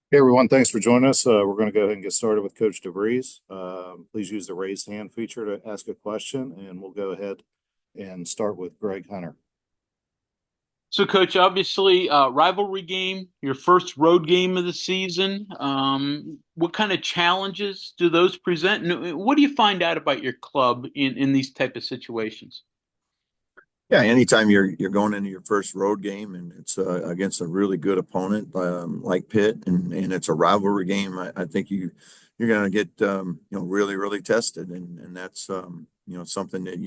Hey everyone, thanks for joining us. We're going to go ahead and get started with Coach DeVries. Please use the raised hand feature to ask a question, and we'll go ahead and start with Greg Hunter. So, Coach, obviously, rivalry game, your first road game of the season. What kind of challenges do those present? And what do you find out about your club in these type of situations? Yeah, anytime you're going into your first road game and it's against a really good opponent like Pitt and it's a rivalry game, I think you're going to get really tested and that's something that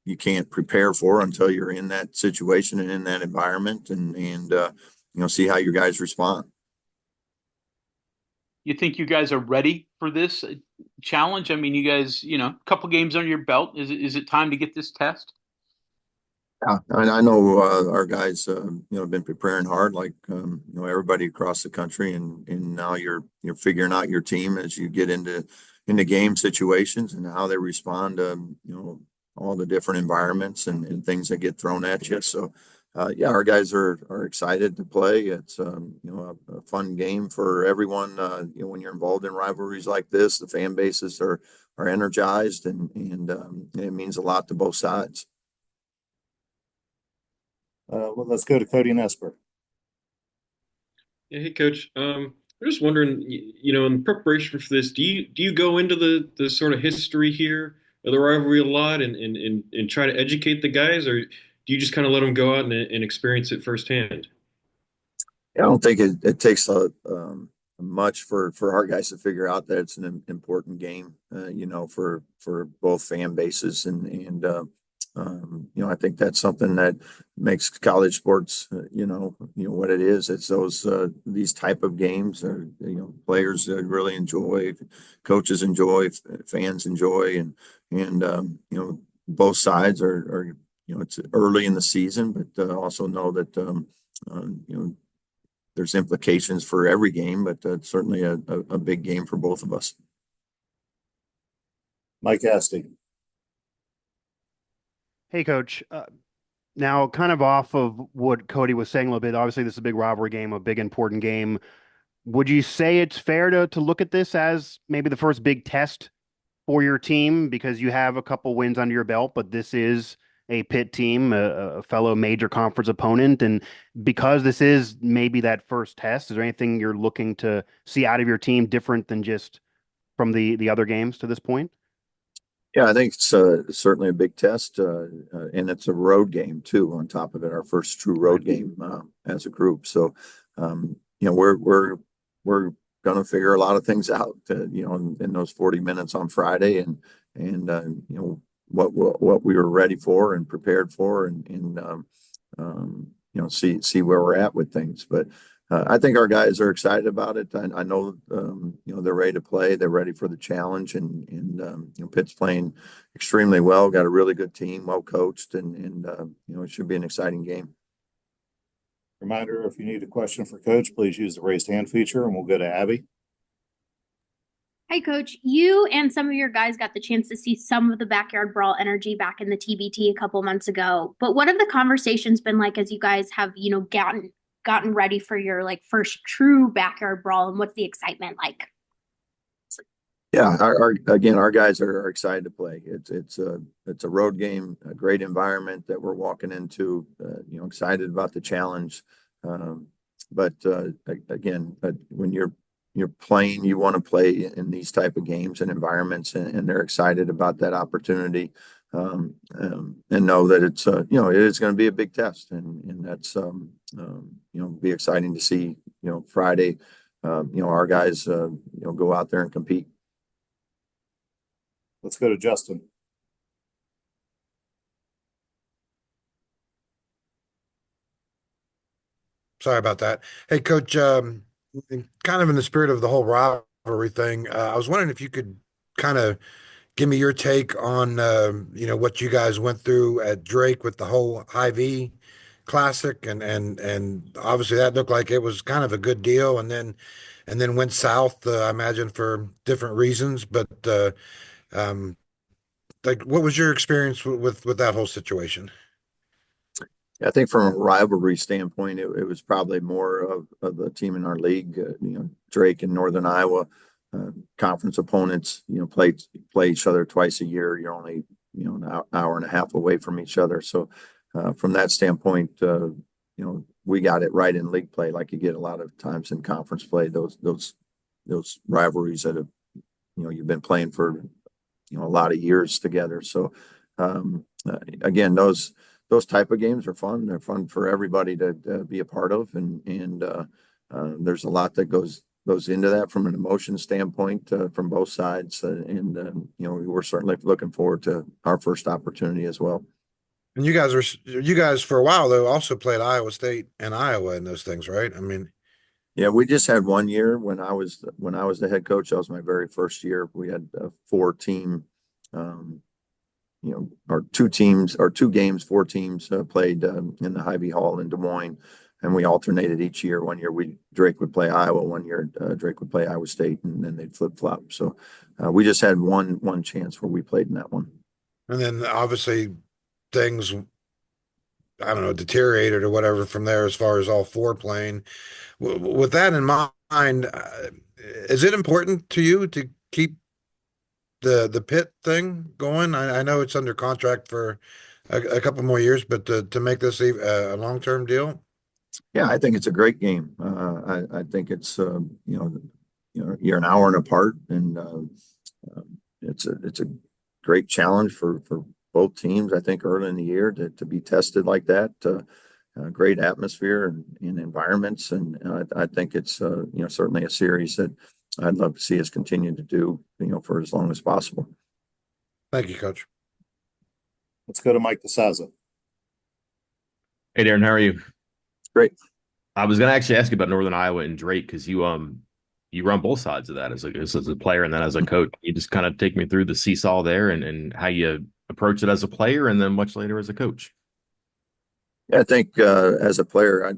you can't prepare for until you're in that situation and in that environment and see how your guys respond. You think you guys are ready for this challenge? I mean, you guys, a couple games under your belt. Is it time to get this test? Yeah, I know our guys, have been preparing hard, like everybody across the country, and now you're figuring out your team as you get into game situations and how they respond to all the different environments and things that get thrown at you. So, yeah, our guys are excited to play. It's a fun game for everyone. When you're involved in rivalries like this, the fan bases are energized and it means a lot to both sides. Well, let's go to Cody Nesper. Yeah, hey coach. I'm just wondering, in preparation for this, do you go into the sort of history here of the rivalry a lot and try to educate the guys, or do you just kind of let them go out and experience it firsthand? I don't think it takes much for our guys to figure out that it's an important game, for both fan bases and I think that's something that makes college sports, what it is. It's these type of games are, players really enjoy, coaches enjoy, fans enjoy, and both sides are it's early in the season, but also know that there's implications for every game, but certainly a big game for both of us. Mike Asti. Hey, Coach. Now, kind of off of what Cody was saying a little bit, obviously this is a big rivalry game, a big important game. Would you say it's fair to look at this as maybe the first big test for your team because you have a couple wins under your belt, but this is a Pitt team, a fellow major conference opponent, and because this is maybe that first test, is there anything you're looking to see out of your team different than just from the other games to this point? Yeah, I think it's certainly a big test, and it's a road game too. On top of it, our first true road game as a group. So, we're going to figure a lot of things out, in those 40 minutes on Friday, and what we were ready for and prepared for, and see where we're at with things. But I think our guys are excited about it. I know, they're ready to play. They're ready for the challenge, and Pitt's playing extremely well. Got a really good team, well coached, and it should be an exciting game. Reminder, if you need a question for Coach, please use the raised hand feature, and we'll go to Abby. Hi, Coach. You and some of your guys got the chance to see some of the backyard brawl energy back in the TBT a couple months ago. But what have the conversations been like as you guys have, gotten ready for your first true backyard brawl, and what's the excitement like? Yeah, our guys are excited to play. It's a road game, a great environment that we're walking into. Excited about the challenge. But again, when you're playing, you want to play in these type of games and environments, and they're excited about that opportunity, and know that it is going to be a big test, and that's be exciting to see. Friday, our guys go out there and compete. Let's go to Justin. Sorry about that. Hey, Coach, kind of in the spirit of the whole rivalry thing, I was wondering if you could kind of give me your take on, what you guys went through at Drake with the whole IV Classic, and obviously that looked like it was kind of a good deal, and then went south, I imagine for different reasons. But like, what was your experience with that whole situation? I think from a rivalry standpoint, it was probably more of the team in our league, Drake and Northern Iowa, conference opponents, play each other twice a year. You're only, an hour and a half away from each other. So from that standpoint, we got it right in league play, like you get a lot of times in conference play, those rivalries that have, you've been playing for, a lot of years together. So again, those type of games are fun. They're fun for everybody to be a part of, and there's a lot that goes into that from an emotion standpoint from both sides, and we're certainly looking forward to our first opportunity as well. And you guys for a while though also played Iowa State and Iowa in those things, right? I mean, yeah, we just had 1 year when I was the head coach. That was my very first year. We had a 4-team. Our two games, 4 teams played in the Hy-Vee Hall in Des Moines, and we alternated each year. 1 year Drake would play Iowa, 1 year Drake would play Iowa State, and then they'd flip flop. So we just had one chance where we played in that one. and then obviously things, I don't know, deteriorated or whatever from there as far as all 4 playing. With that in mind, is it important to you to keep the Pitt thing going? I know it's under contract for a couple more years, but to make this a long-term deal? Yeah, I think it's a great game. I think it's you're an hour and apart, and it's a great challenge for both teams. I think early in the year to be tested like that, great atmosphere and environments, and I think it's certainly a series that I'd love to see us continue to do for as long as possible. Thank you, Coach. Let's go to Mike DeSaza. Hey, Darren, how are you? Great. I was going to actually ask you about Northern Iowa and Drake because you run both sides of that as a player and then as a coach. You just kind of take me through the seesaw there and how you approach it as a player and then much later as a coach. Yeah, I think as a player,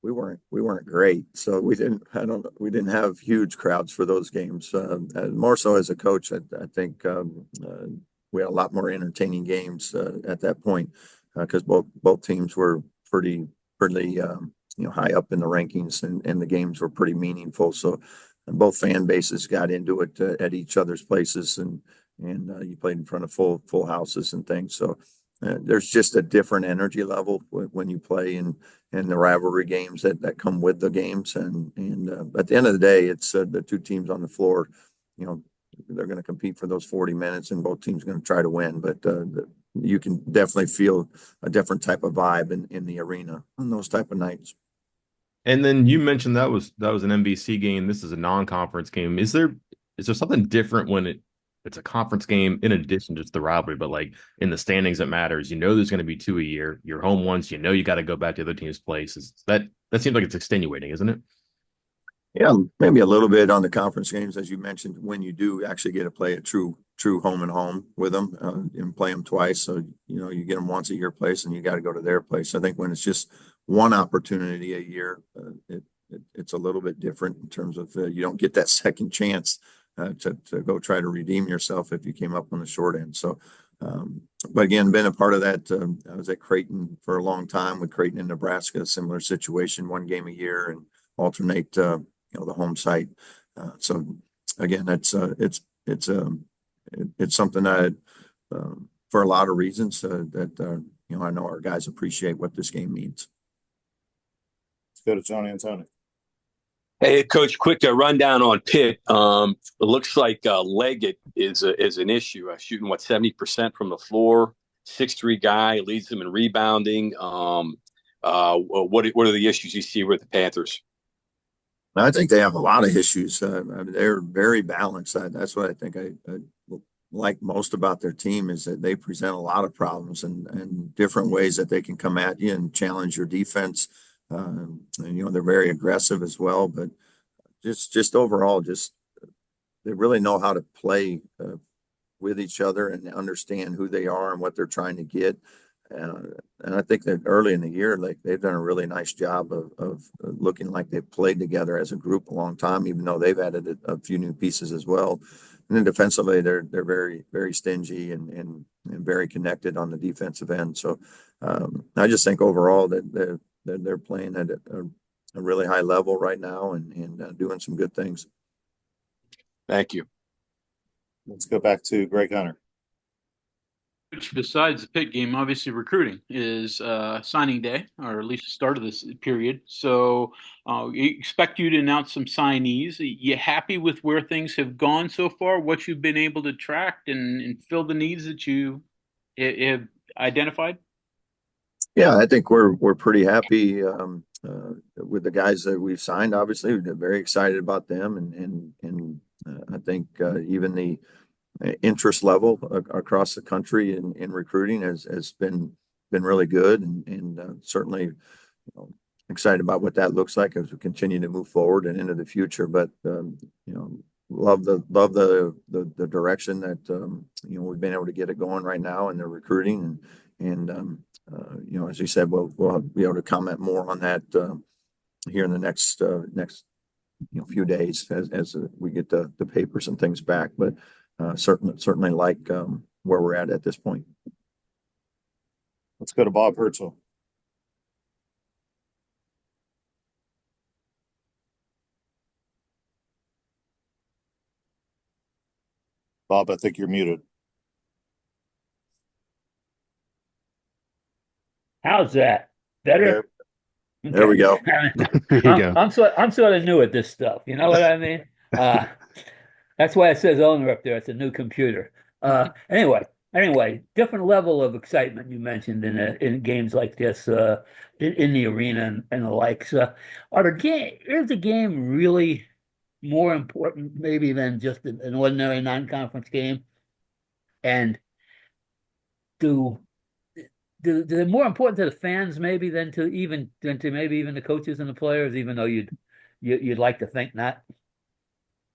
we weren't great, so we didn't have huge crowds for those games. More so as a coach, I think we had a lot more entertaining games at that point because both teams were pretty high up in the rankings, and the games were pretty meaningful. So both fan bases got into it at each other's places, and you played in front of full houses and things. So there's just a different energy level when you play in the rivalry games that come with the games. And at the end of the day, it's the 2 teams on the floor. They're going to compete for those 40 minutes, and both teams are going to try to win. But you can definitely feel a different type of vibe in the arena on those type of nights. And then you mentioned that was an NBC game. This is a non-conference game. Is there something different when it's a conference game in addition to just the rivalry, but like in the standings, it matters. There's going to be 2 a year. You're home once. You got to go back to the other team's place. That seems like it's extenuating, isn't it? Yeah, maybe a little bit on the conference games, as you mentioned, when you do actually get to play a true home and home with them and play them twice. So, you get them once at your place and you got to go to their place. I think when it's just one opportunity a year, it's a little bit different in terms of you don't get that second chance to go try to redeem yourself if you came up on the short end. So, but again, been a part of that. I was at Creighton for a long time with Creighton in Nebraska, a similar situation, 1 game a year and alternate, the home site. So again, it's something that for a lot of reasons that I know our guys appreciate what this game means. Let's go to Tony Antoni. Hey, Coach, quick rundown on Pitt. It looks like Leggett is an issue. Shooting 70% from the floor. 6'3" guy, leads them in rebounding. What are the issues you see with the Panthers? I think they have a lot of issues. They're very balanced. That's what I think I like most about their team is that they present a lot of problems and different ways that they can come at you and challenge your defense. And, they're very aggressive as well, but just overall, they really know how to play with each other and understand who they are and what they're trying to get. And I think that early in the year, they've done a really nice job of looking like they've played together as a group a long time, even though they've added a few new pieces as well. And then defensively, they're very, very stingy and very connected on the defensive end. So I just think overall that they're playing at a really high level right now and doing some good things. Thank you. Let's go back to Greg Hunter. Which, besides the Pitt game, obviously recruiting is signing day, or at least the start of this period. So we expect you to announce some signees. You happy with where things have gone so far? What you've been able to track and fill the needs that you have identified? Yeah, I think we're pretty happy with the guys that we've signed. Obviously, we're very excited about them, and I think even the interest level across the country in recruiting has been really good, and certainly excited about what that looks like as we continue to move forward and into the future. But love the direction that we've been able to get it going right now in the recruiting and as you said, we'll be able to comment more on that here in the next few days as we get the papers and things back. But certainly like where we're at this point. Let's go to Bob Herzl. Bob, I think you're muted. How's that? Better? There we go. There you go. I'm sort of new at this stuff. You know what I mean? That's why it says owner up there. It's a new computer. Anyway, different level of excitement you mentioned in games like this, in the arena and the likes. Is the game really more important maybe than just an ordinary non-conference game? And do they're more important to the fans maybe than to maybe even the coaches and the players, even though you'd like to think not?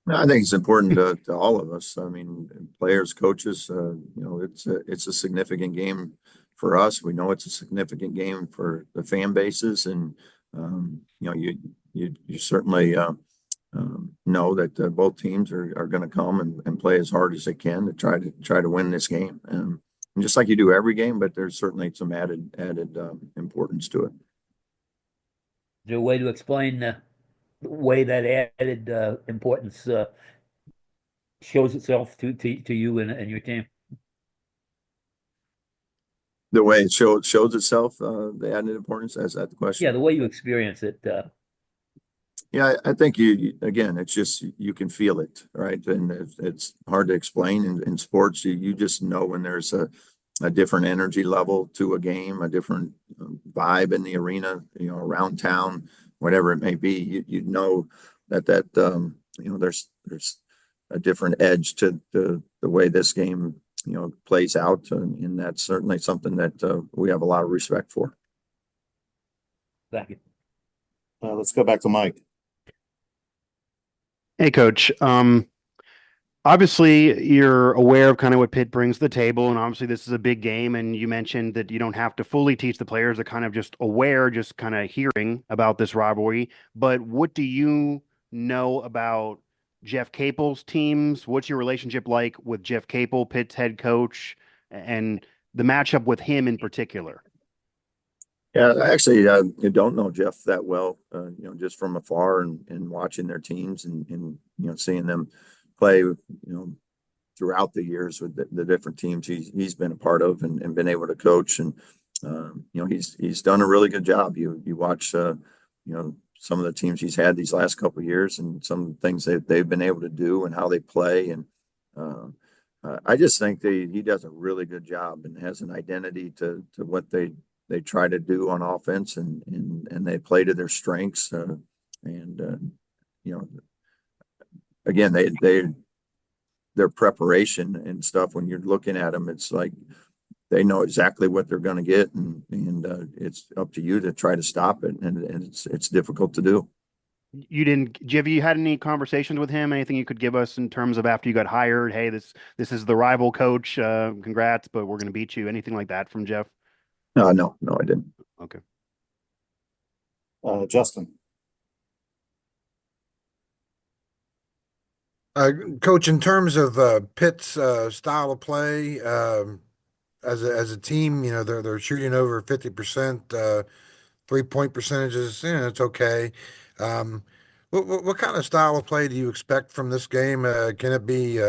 I think it's important to all of us. I mean, players, coaches, it's a significant game for us. We know it's a significant game for the fan bases, and you certainly know that both teams are going to come and play as hard as they can to try to win this game. And just like you do every game, but there's certainly some added importance to it. Is there a way to explain the way that added importance shows itself to you and your team? The way it shows itself, the added importance, is that the question? Yeah, the way you experience it. Yeah, I think again, it's just you can feel it, right? And it's hard to explain in sports. You just know when there's a different energy level to a game, a different vibe in the arena, around town, whatever it may be. You know that there's a different edge to the way this game plays out, and that's certainly something that we have a lot of respect for. Thank you. Let's go back to Mike. Hey, Coach. Obviously, you're aware of kind of what Pitt brings to the table, and obviously this is a big game, and you mentioned that you don't have to fully teach the players. They're kind of just aware, just kind of hearing about this rivalry. But what do you know about Jeff Capel's teams? What's your relationship like with Jeff Capel, Pitt's head coach, and the matchup with him in particular? Yeah, actually, I don't know Jeff that well, just from afar and watching their teams and seeing them play, throughout the years with the different teams he's been a part of and been able to coach. And, he's done a really good job. You watch, some of the teams he's had these last couple of years and some of the things that they've been able to do and how they play. And I just think he does a really good job and has an identity to what they try to do on offense and they play to their strengths. Again, their preparation and stuff, when you're looking at them, it's like they know exactly what they're going to get, and it's up to you to try to stop it, and it's difficult to do. Have you had any conversations with him? Anything you could give us in terms of after you got hired? Hey, this is the rival coach. Congrats, but we're going to beat you. Anything like that from Jeff? No, I didn't. Okay. Justin. Coach, in terms of Pitt's style of play, as a team, they're shooting over 50%, 3-point percentages. It's okay. Um, what kind of style of play do you expect from this game? Can it be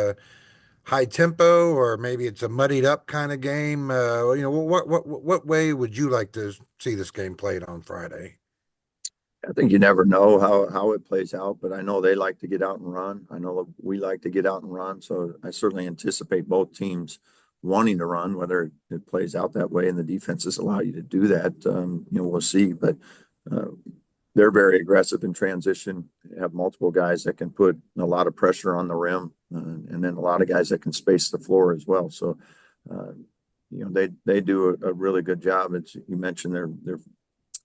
high tempo, or maybe it's a muddied up kind of game? What way would you like to see this game played on Friday? I think you never know how it plays out, but I know they like to get out and run. I know we like to get out and run, so I certainly anticipate both teams wanting to run. Whether it plays out that way and the defenses allow you to do that, we'll see. But uh, they're very aggressive in transition. They have multiple guys that can put a lot of pressure on the rim, and then a lot of guys that can space the floor as well. So, uh, they do a really good job. You mentioned their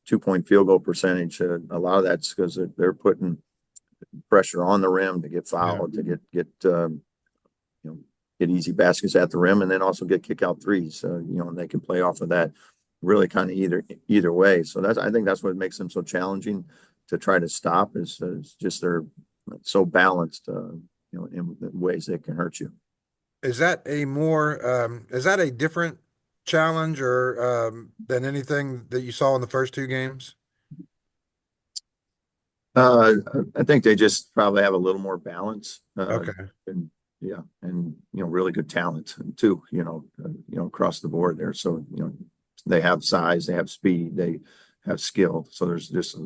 2-point field goal percentage. A lot of that's because they're putting pressure on the rim to get fouled, to get easy baskets at the rim, and then also get kick out threes. And they can play off of that really kind of either way. So I think that's what makes them so challenging to try to stop is just they're so balanced, in ways that can hurt you. Is that is that a different challenge or than anything that you saw in the first two games? I think they just probably have a little more balance. Okay. And yeah, and really good talent too. Across the board there. So they have size, they have speed, they have skill. So there's just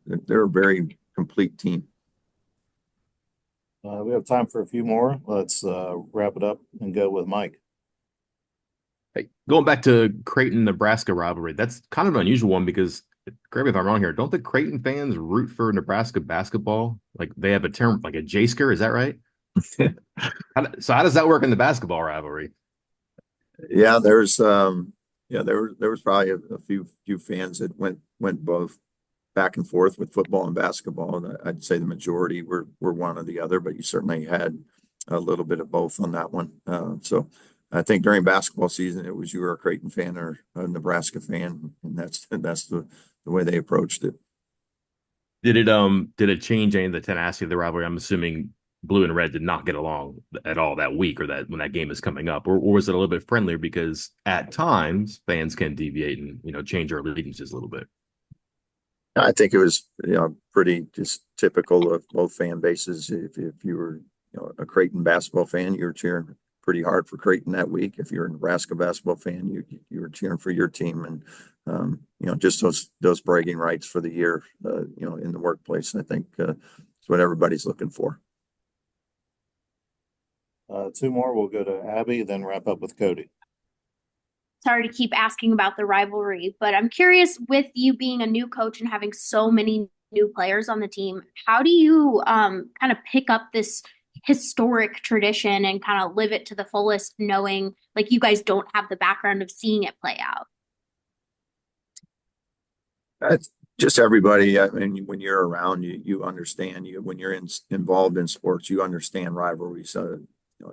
they're a very complete team. We have time for a few more. Let's wrap it up and go with Mike. Hey, going back to Creighton Nebraska rivalry, that's kind of an unusual one because, correct me if I'm wrong here, don't the Creighton fans root for Nebraska basketball? Like they have a term like a J-sker, is that right? So how does that work in the basketball rivalry? Yeah, there was probably a few fans that went both back and forth with football and basketball. And I'd say the majority were one or the other, but you certainly had a little bit of both on that one. So I think during basketball season, it was you were a Creighton fan or a Nebraska fan, and that's the way they approached it. Did it change any of the tenacity of the rivalry? I'm assuming blue and red did not get along at all that week or that when that game is coming up, or was it a little bit friendlier because at times fans can deviate and change their allegiances a little bit? I think it was pretty just typical of both fan bases. If you were a Creighton basketball fan, you were cheering pretty hard for Creighton that week. If you're a Nebraska basketball fan, you were cheering for your team, and just those bragging rights for the year, in the workplace. I think is what everybody's looking for. Two more. We'll go to Abby, then wrap up with Cody. Sorry to keep asking about the rivalry, but I'm curious with you being a new coach and having so many new players on the team, how do you kind of pick up this historic tradition and kind of live it to the fullest, knowing like you guys don't have the background of seeing it play out? Just everybody. I mean, when you're around, you understand. When you're involved in sports, you understand rivalries.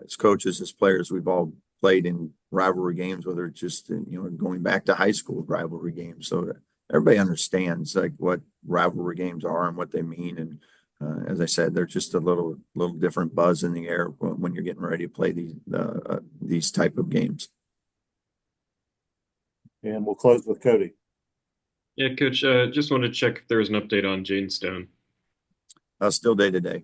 As coaches, as players, we've all played in rivalry games, whether it's just going back to high school rivalry games. So everybody understands like what rivalry games are and what they mean. And as I said, they're just a little different buzz in the air when you're getting ready to play these type of games. And we'll close with Cody. Yeah, Coach, just wanted to check if there was an update on Jaden Stone. Still day to day.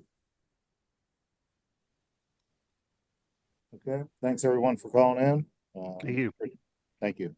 Okay. Thanks everyone for calling in. Thank you. Thank you.